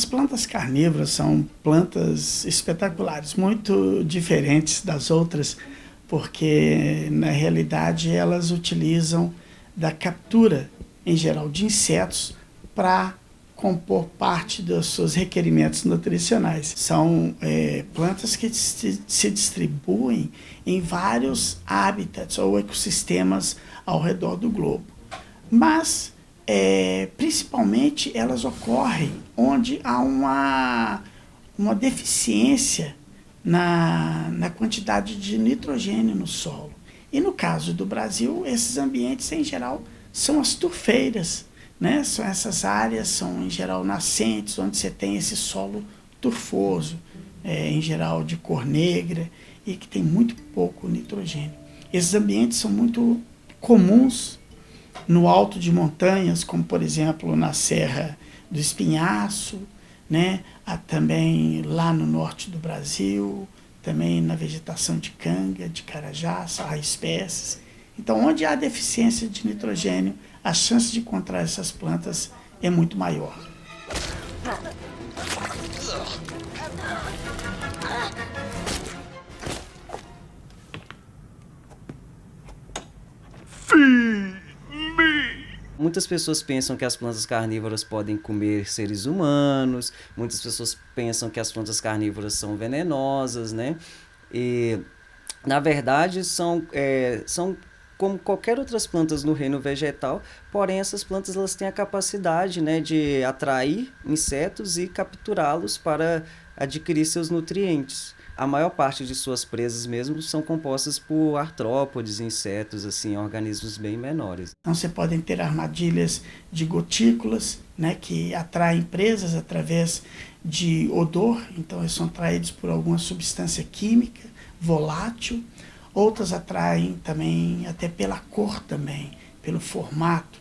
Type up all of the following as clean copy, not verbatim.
As plantas carnívoras são plantas espetaculares, muito diferentes das outras, porque na realidade elas utilizam da captura, em geral, de insetos para compor parte dos seus requerimentos nutricionais. São plantas que se distribuem em vários hábitats ou ecossistemas ao redor do globo. Mas, principalmente, elas ocorrem onde há uma deficiência na quantidade de nitrogênio no solo. E no caso do Brasil, esses ambientes, em geral, são as turfeiras, né? São essas áreas, são em geral nascentes, onde você tem esse solo turfoso, em geral de cor negra, e que tem muito pouco nitrogênio. Esses ambientes são muito comuns no alto de montanhas, como por exemplo na Serra do Espinhaço, né? Também lá no norte do Brasil, também na vegetação de canga, de carajá, há espécies. Então, onde há deficiência de nitrogênio, a chance de encontrar essas plantas é muito maior. Muitas pessoas pensam que as plantas carnívoras podem comer seres humanos, muitas pessoas pensam que as plantas carnívoras são venenosas, né? E, na verdade, são como qualquer outras plantas no reino vegetal, porém essas plantas elas têm a capacidade, né, de atrair insetos e capturá-los para adquirir seus nutrientes. A maior parte de suas presas mesmo são compostas por artrópodes, insetos, assim, organismos bem menores. Então você pode ter armadilhas de gotículas, né, que atraem presas através de odor, então eles são atraídos por alguma substância química, volátil. Outras atraem também até pela cor também, pelo formato.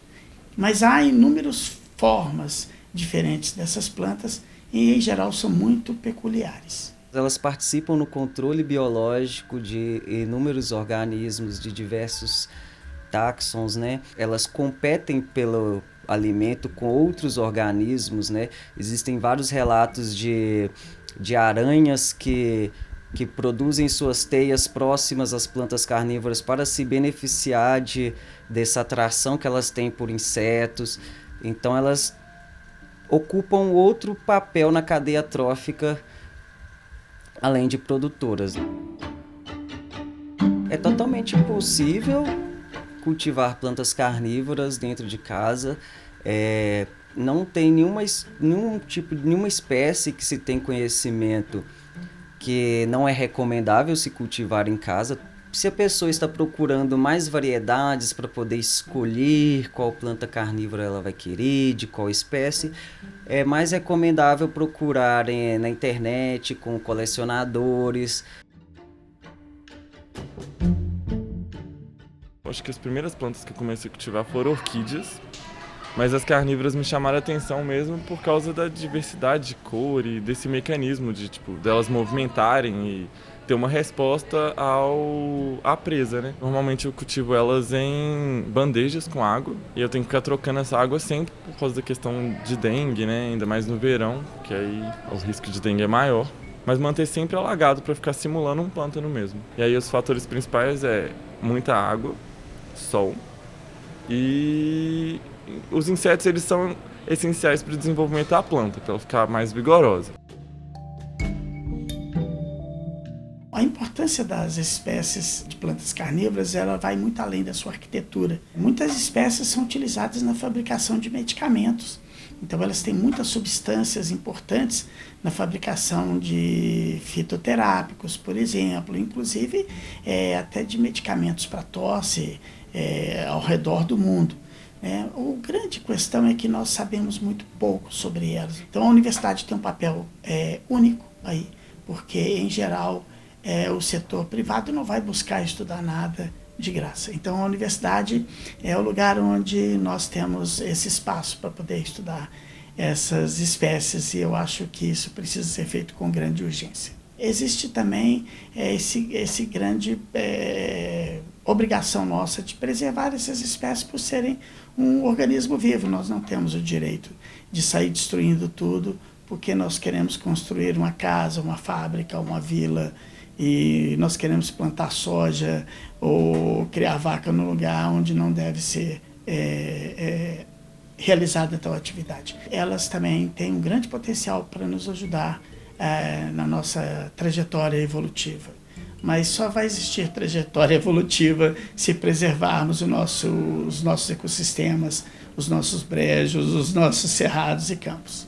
Mas há inúmeras formas diferentes dessas plantas e, em geral, são muito peculiares. Elas participam no controle biológico de inúmeros organismos, de diversos táxons, né? Elas competem pelo alimento com outros organismos, né? Existem vários relatos de aranhas que produzem suas teias próximas às plantas carnívoras para se beneficiar dessa atração que elas têm por insetos. Então elas ocupam outro papel na cadeia trófica, além de produtoras. É totalmente possível cultivar plantas carnívoras dentro de casa. Não tem nenhuma espécie que se tem conhecimento que não é recomendável se cultivar em casa. Se a pessoa está procurando mais variedades para poder escolher qual planta carnívora ela vai querer, de qual espécie, é mais recomendável procurar na internet com colecionadores. Acho que as primeiras plantas que eu comecei a cultivar foram orquídeas, mas as carnívoras me chamaram a atenção mesmo por causa da diversidade de cor e desse mecanismo de delas movimentarem e ter uma resposta à presa, né? Normalmente eu cultivo elas em bandejas com água e eu tenho que ficar trocando essa água sempre por causa da questão de dengue, né? Ainda mais no verão, que aí o risco de dengue é maior. Mas manter sempre alagado para ficar simulando um pântano mesmo. E aí os fatores principais é muita água, sol e os insetos, eles são essenciais para o desenvolvimento da planta, para ela ficar mais vigorosa. A importância das espécies de plantas carnívoras, ela vai muito além da sua arquitetura. Muitas espécies são utilizadas na fabricação de medicamentos. Então elas têm muitas substâncias importantes na fabricação de fitoterápicos, por exemplo, inclusive até de medicamentos para tosse ao redor do mundo. A grande questão é que nós sabemos muito pouco sobre elas. Então a universidade tem um papel único aí, porque em geral o setor privado não vai buscar estudar nada de graça. Então a universidade é o lugar onde nós temos esse espaço para poder estudar essas espécies e eu acho que isso precisa ser feito com grande urgência. Existe também esse grande obrigação nossa de preservar essas espécies por serem um organismo vivo. Nós não temos o direito de sair destruindo tudo porque nós queremos construir uma casa, uma fábrica, uma vila, e nós queremos plantar soja ou criar vaca no lugar onde não deve ser realizada tal atividade. Elas também têm um grande potencial para nos ajudar na nossa trajetória evolutiva. Mas só vai existir trajetória evolutiva se preservarmos os nossos ecossistemas, os nossos brejos, os nossos cerrados e campos.